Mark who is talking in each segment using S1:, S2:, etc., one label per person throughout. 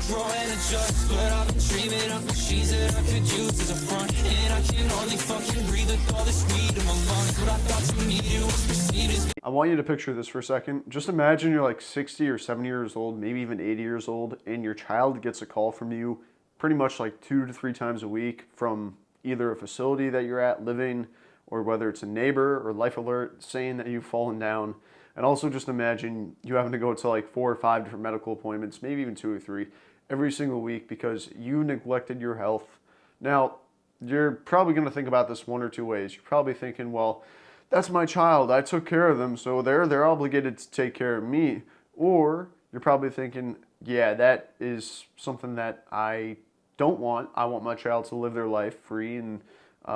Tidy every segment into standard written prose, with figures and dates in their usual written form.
S1: grow and adjust, but I've been dreaming of machines that I could use as a front. And I can hardly fucking breathe with all this weed in my lungs. What I thought you needed was perceived.
S2: I want you to picture this for a second. Just imagine you're like 60 or 70 years old, maybe even 80 years old, and your child gets a call from you pretty much like 2 to 3 times a week from either a facility that you're at living, or whether it's a neighbor or Life Alert saying that you've fallen down. And also just imagine you having to go to like 4 or 5 different medical appointments, maybe even 2 or 3, every single week because you neglected your health. Now, you're probably going to think about this one or two ways. You're probably thinking, well, that's my child. I took care of them, so they're obligated to take care of me. Or you're probably thinking, yeah, that is something that I don't want. I want my child to live their life free and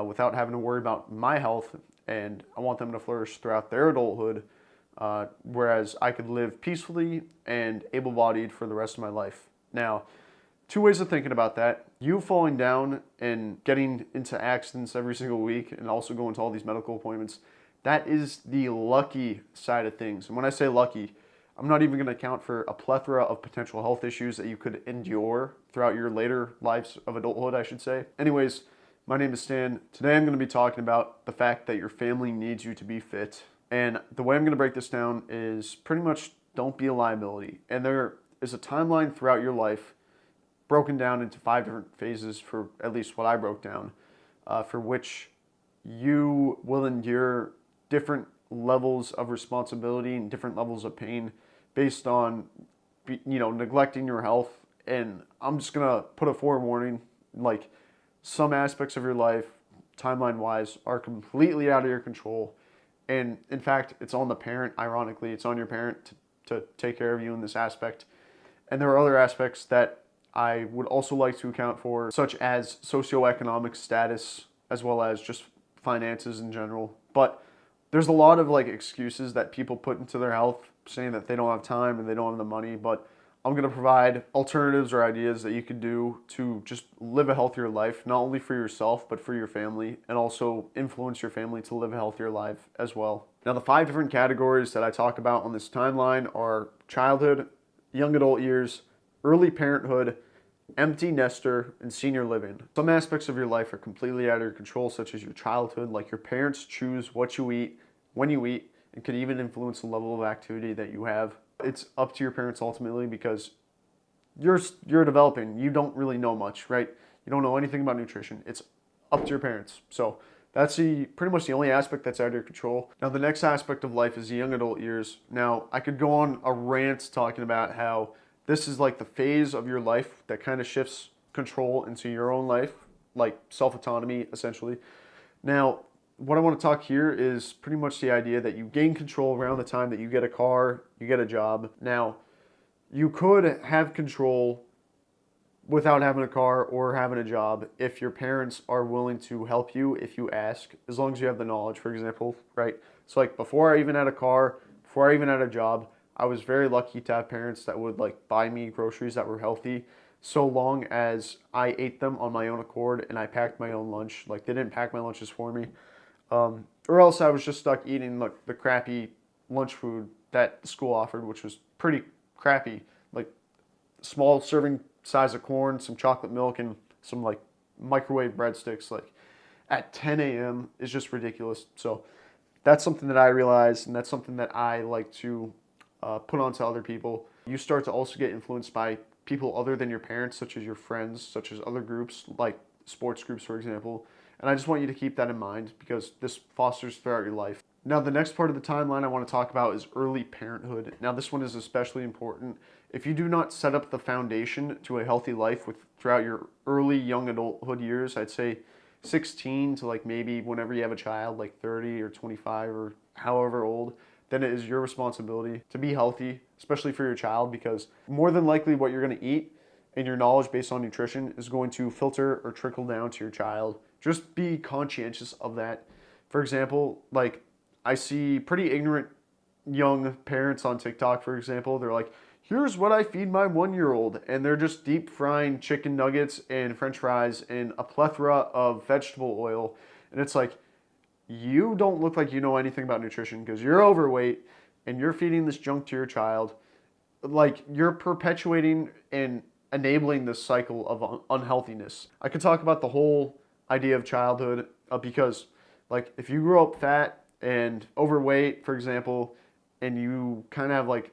S2: without having to worry about my health, and I want them to flourish throughout their adulthood, whereas I could live peacefully and able-bodied for the rest of my life. Now, two ways of thinking about that. You falling down and getting into accidents every single week and also going to all these medical appointments, that is the lucky side of things. And when I say lucky, I'm not even going to account for a plethora of potential health issues that you could endure throughout your later lives of adulthood, I should say. Anyways, my name is Stan. Today I'm going to be talking about the fact that your family needs you to be fit. And the way I'm going to break this down is pretty much don't be a liability. And there is a timeline throughout your life broken down into 5 different phases, for at least what I broke down, for which you will endure different levels of responsibility and different levels of pain based on, neglecting your health. And I'm just gonna put a forewarning, like, some aspects of your life, timeline-wise, are completely out of your control. And in fact, it's on the parent, ironically, it's on your parent to take care of you in this aspect. And there are other aspects that I would also like to account for, such as socioeconomic status, as well as just finances in general. But there's a lot of excuses that people put into their health, saying that they don't have time and they don't have the money. But I'm going to provide alternatives or ideas that you could do to just live a healthier life, not only for yourself, but for your family, and also influence your family to live a healthier life as well. Now, the 5 different categories that I talk about on this timeline are childhood, young adult years, early parenthood, empty nester, and senior living. Some aspects of your life are completely out of your control, such as your childhood, like your parents choose what you eat, when you eat, and could even influence the level of activity that you have. It's up to your parents ultimately, because you're developing. You don't really know much, right? You don't know anything about nutrition. It's up to your parents. So that's pretty much the only aspect that's out of your control. Now, the next aspect of life is the young adult years. Now, I could go on a rant talking about how this is like the phase of your life that kind of shifts control into your own life, like self-autonomy, essentially. Now, what I want to talk here is pretty much the idea that you gain control around the time that you get a car, you get a job. Now, you could have control without having a car or having a job if your parents are willing to help you if you ask, as long as you have the knowledge, for example, right? So before I even had a car, before I even had a job, I was very lucky to have parents that would buy me groceries that were healthy, so long as I ate them on my own accord and I packed my own lunch. They didn't pack my lunches for me. Or else I was just stuck eating the crappy lunch food that the school offered, which was pretty crappy. Small serving size of corn, some chocolate milk, and some microwave breadsticks at 10 a.m. is just ridiculous. So that's something that I realized, and that's something that I like to put on to other people. You start to also get influenced by people other than your parents, such as your friends, such as other groups, like sports groups, for example. And I just want you to keep that in mind, because this fosters throughout your life. Now, the next part of the timeline I want to talk about is early parenthood. Now, this one is especially important. If you do not set up the foundation to a healthy life throughout your early young adulthood years, I'd say 16 to maybe whenever you have a child, 30 or 25 or however old, then it is your responsibility to be healthy, especially for your child, because more than likely what you're going to eat and your knowledge based on nutrition is going to filter or trickle down to your child. Just be conscientious of that. For example, I see pretty ignorant young parents on TikTok, for example. They're like, here's what I feed my 1-year-old. And they're just deep frying chicken nuggets and french fries and a plethora of vegetable oil. And it's you don't look like you know anything about nutrition, because you're overweight and you're feeding this junk to your child. You're perpetuating and enabling this cycle of unhealthiness. I could talk about the whole idea of childhood because, like, if you grew up fat and overweight, for example, and you kind of have like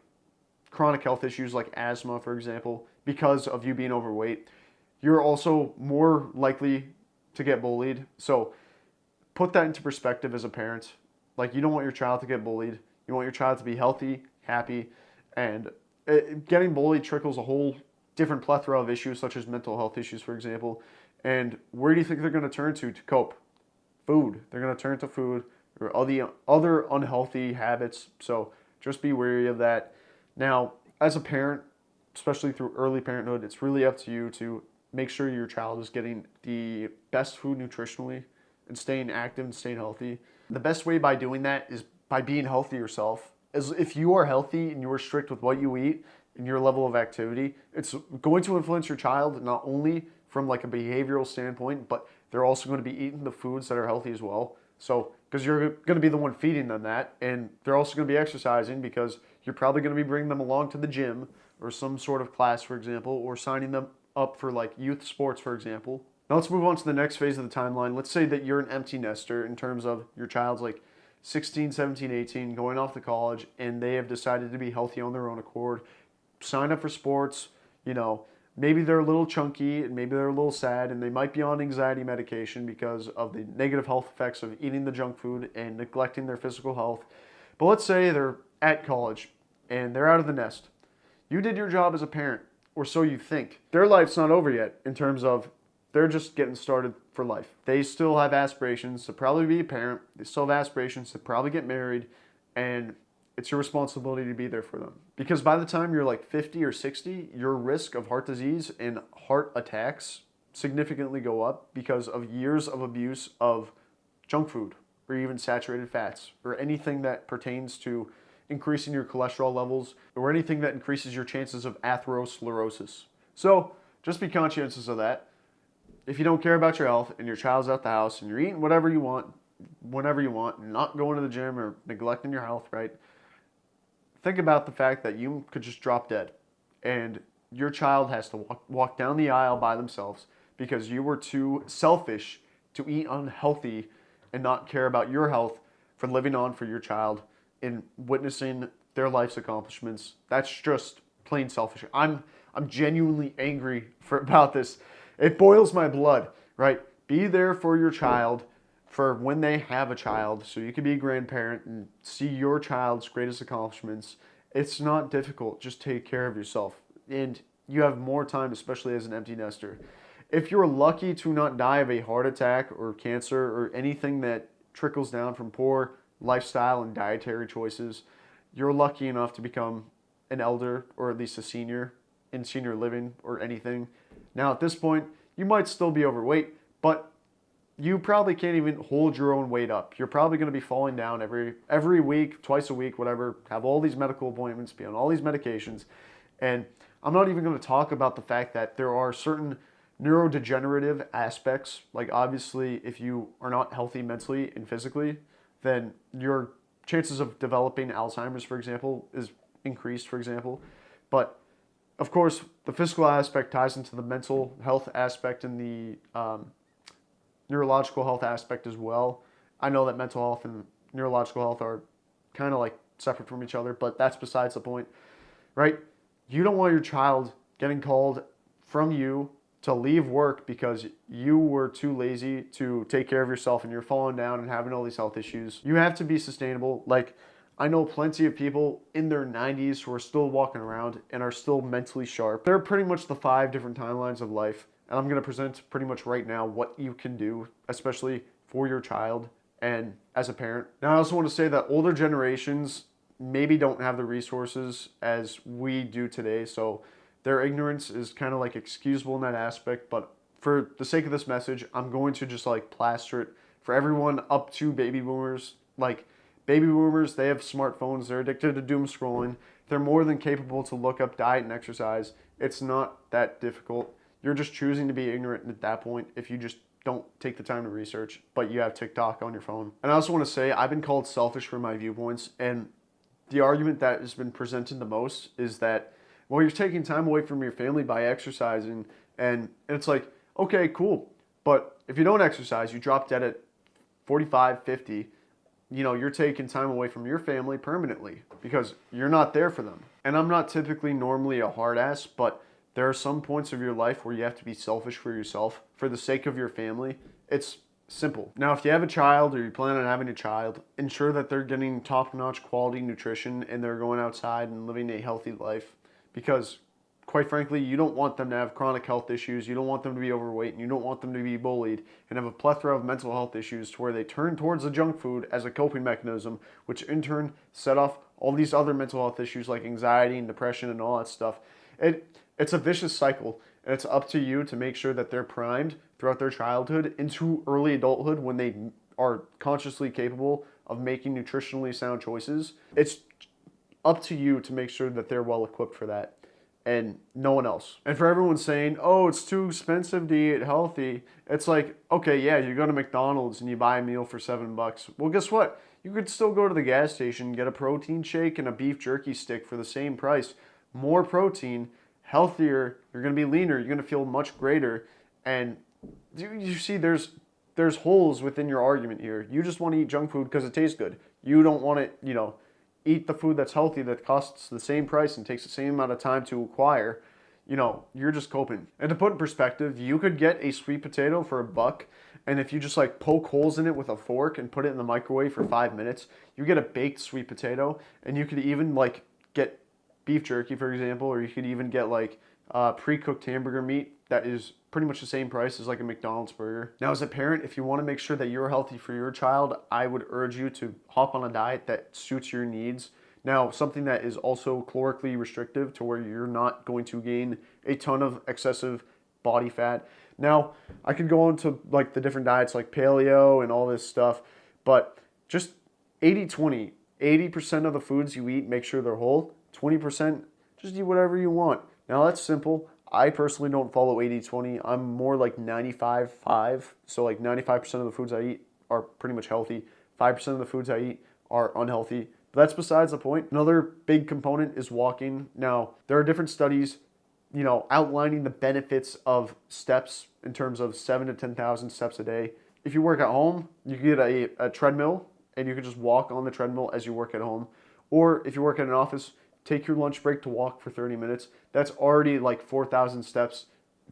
S2: chronic health issues like asthma, for example, because of you being overweight, you're also more likely to get bullied. So put that into perspective as a parent. Like, you don't want your child to get bullied. You want your child to be healthy, happy, and getting bullied trickles a whole different plethora of issues, such as mental health issues, for example. And where do you think they're going to turn to cope? Food. They're going to turn to food or other unhealthy habits. So just be wary of that. Now, as a parent, especially through early parenthood, it's really up to you to make sure your child is getting the best food nutritionally and staying active and staying healthy. The best way by doing that is by being healthy yourself. As if you are healthy and you are strict with what you eat and your level of activity, it's going to influence your child not only from like a behavioral standpoint, but they're also going to be eating the foods that are healthy as well. So, because you're going to be the one feeding them that, and they're also going to be exercising because you're probably going to be bringing them along to the gym or some sort of class, for example, or signing them up for like youth sports, for example. Now let's move on to the next phase of the timeline. Let's say that you're an empty nester in terms of your child's like 16, 17, 18, going off to college, and they have decided to be healthy on their own accord, sign up for sports, maybe they're a little chunky and maybe they're a little sad and they might be on anxiety medication because of the negative health effects of eating the junk food and neglecting their physical health. But let's say they're at college and they're out of the nest. You did your job as a parent, or so you think. Their life's not over yet in terms of they're just getting started for life. They still have aspirations to probably be a parent. They still have aspirations to probably get married, and it's your responsibility to be there for them. Because by the time you're like 50 or 60, your risk of heart disease and heart attacks significantly go up because of years of abuse of junk food or even saturated fats or anything that pertains to increasing your cholesterol levels or anything that increases your chances of atherosclerosis. So just be conscientious of that. If you don't care about your health and your child's at the house and you're eating whatever you want, whenever you want, and not going to the gym or neglecting your health, right? Think about the fact that you could just drop dead and your child has to walk down the aisle by themselves because you were too selfish to eat unhealthy and not care about your health for living on for your child and witnessing their life's accomplishments. That's just plain selfish. I'm genuinely angry about this. It boils my blood, right? Be there for your child for when they have a child so you can be a grandparent and see your child's greatest accomplishments. It's not difficult. Just take care of yourself. And you have more time, especially as an empty nester. If you're lucky to not die of a heart attack or cancer or anything that trickles down from poor lifestyle and dietary choices, you're lucky enough to become an elder or at least a senior in senior living or anything. Now, at this point, you might still be overweight, but you probably can't even hold your own weight up. You're probably going to be falling down every week, twice a week, whatever, have all these medical appointments, be on all these medications. And I'm not even going to talk about the fact that there are certain neurodegenerative aspects. Like, obviously, if you are not healthy mentally and physically, then your chances of developing Alzheimer's, for example, is increased, for example. But of course, the physical aspect ties into the mental health aspect and the neurological health aspect as well. I know that mental health and neurological health are kind of like separate from each other, but that's besides the point, right? You don't want your child getting called from you to leave work because you were too lazy to take care of yourself and you're falling down and having all these health issues. You have to be sustainable. Like, I know plenty of people in their 90s who are still walking around and are still mentally sharp. They're pretty much the 5 different timelines of life. And I'm going to present pretty much right now what you can do, especially for your child and as a parent. Now, I also want to say that older generations maybe don't have the resources as we do today. So their ignorance is kind of like excusable in that aspect. But for the sake of this message, I'm going to just like plaster it for everyone up to baby boomers. Like, baby boomers, they have smartphones. They're addicted to doom scrolling. They're more than capable to look up diet and exercise. It's not that difficult. You're just choosing to be ignorant at that point if you just don't take the time to research, but you have TikTok on your phone. And I also want to say I've been called selfish for my viewpoints, and the argument that has been presented the most is that Well, you're taking time away from your family by exercising, and it's like, okay, cool. But if you don't exercise, you drop dead at 45, 50, you're taking time away from your family permanently because you're not there for them. And I'm not typically normally a hard ass, but there are some points of your life where you have to be selfish for yourself for the sake of your family. It's simple. Now, if you have a child or you plan on having a child, ensure that they're getting top-notch quality nutrition and they're going outside and living a healthy life because quite frankly, you don't want them to have chronic health issues, you don't want them to be overweight, and you don't want them to be bullied and have a plethora of mental health issues to where they turn towards the junk food as a coping mechanism, which in turn set off all these other mental health issues like anxiety and depression and all that stuff. It's a vicious cycle, and it's up to you to make sure that they're primed throughout their childhood into early adulthood when they are consciously capable of making nutritionally sound choices. It's up to you to make sure that they're well equipped for that, and no one else. And for everyone saying, oh, it's too expensive to eat healthy, it's like, okay, yeah, you go to McDonald's and you buy a meal for $7. Well, guess what? You could still go to the gas station, get a protein shake and a beef jerky stick for the same price. More protein, healthier, you're gonna be leaner, you're gonna feel much greater. And you see, there's holes within your argument here. You just want to eat junk food because it tastes good. You don't want to, eat the food that's healthy that costs the same price and takes the same amount of time to acquire. You're just coping. And to put in perspective, you could get a sweet potato for $1, and if you just like poke holes in it with a fork and put it in the microwave for 5 minutes, you get a baked sweet potato. And you could even like get beef jerky, for example, or you could even get like pre-cooked hamburger meat that is pretty much the same price as like a McDonald's burger. Now, as a parent, if you want to make sure that you're healthy for your child, I would urge you to hop on a diet that suits your needs. Now, something that is also calorically restrictive to where you're not going to gain a ton of excessive body fat. Now, I could go into like the different diets like paleo and all this stuff, but just 80-20. 80% of the foods you eat, make sure they're whole. 20%, just eat whatever you want. Now, that's simple. I personally don't follow 80-20. I'm more like 95-5. So like 95% of the foods I eat are pretty much healthy. 5% of the foods I eat are unhealthy. But that's besides the point. Another big component is walking. Now, there are different studies, outlining the benefits of steps in terms of 7,000 to 10,000 steps a day. If you work at home, you can get a treadmill and you can just walk on the treadmill as you work at home. Or if you work at an office, take your lunch break to walk for 30 minutes. That's already like 4,000 steps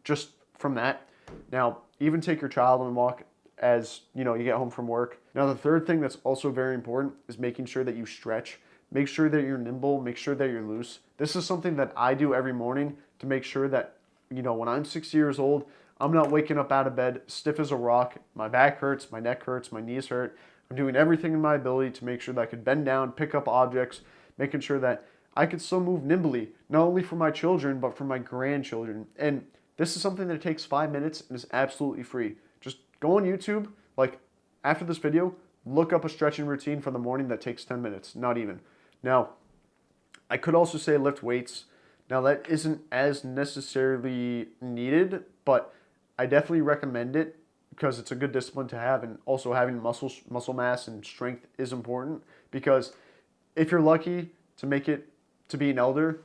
S2: just from that. Now, even take your child on a walk as you get home from work. Now, the third thing that's also very important is making sure that you stretch. Make sure that you're nimble, make sure that you're loose. This is something that I do every morning to make sure that, when I'm 60 years old, I'm not waking up out of bed stiff as a rock. My back hurts, my neck hurts, my knees hurt. I'm doing everything in my ability to make sure that I could bend down, pick up objects, making sure that I could still move nimbly, not only for my children, but for my grandchildren. And this is something that takes 5 minutes and is absolutely free. Just go on YouTube, like after this video, look up a stretching routine for the morning that takes 10 minutes, not even. Now, I could also say lift weights. Now, that isn't as necessarily needed, but I definitely recommend it because it's a good discipline to have, and also having muscle mass and strength is important because if you're lucky to make it to be an elder,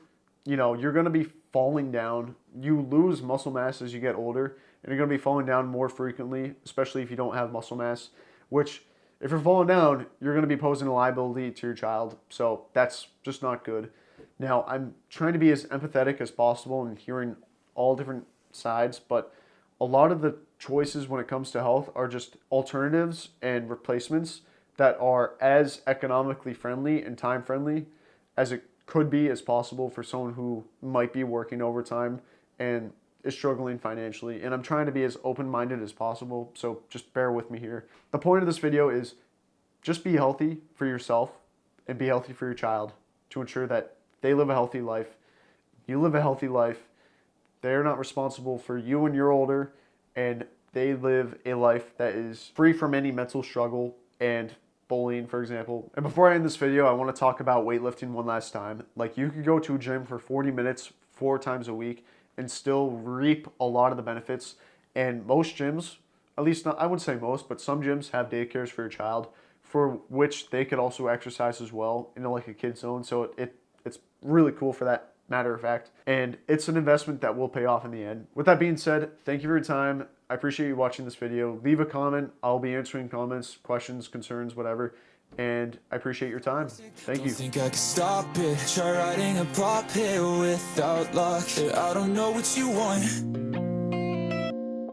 S2: you're going to be falling down. You lose muscle mass as you get older, and you're going to be falling down more frequently, especially if you don't have muscle mass, which if you're falling down, you're going to be posing a liability to your child. So that's just not good. Now, I'm trying to be as empathetic as possible and hearing all different sides, but a lot of the choices when it comes to health are just alternatives and replacements that are as economically friendly and time friendly as it could be as possible for someone who might be working overtime and is struggling financially. And I'm trying to be as open-minded as possible, so just bear with me here. The point of this video is just be healthy for yourself and be healthy for your child to ensure that they live a healthy life. You live a healthy life. They're not responsible for you when you're older, and they live a life that is free from any mental struggle and bullying, for example. And before I end this video, I want to talk about weightlifting one last time. Like, you could go to a gym for 40 minutes 4 times a week and still reap a lot of the benefits. And most gyms, at least not, I wouldn't say most, but some gyms have daycares for your child, for which they could also exercise as well, like a kid's zone. So it's really cool for that matter of fact. And it's an investment that will pay off in the end. With that being said, thank you for your time. I appreciate you watching this video. Leave a comment. I'll be answering comments, questions, concerns, whatever. And I appreciate your time. Thank you.
S1: Don't think I can stop it. Try writing a pop hit without luck. I don't know what you want.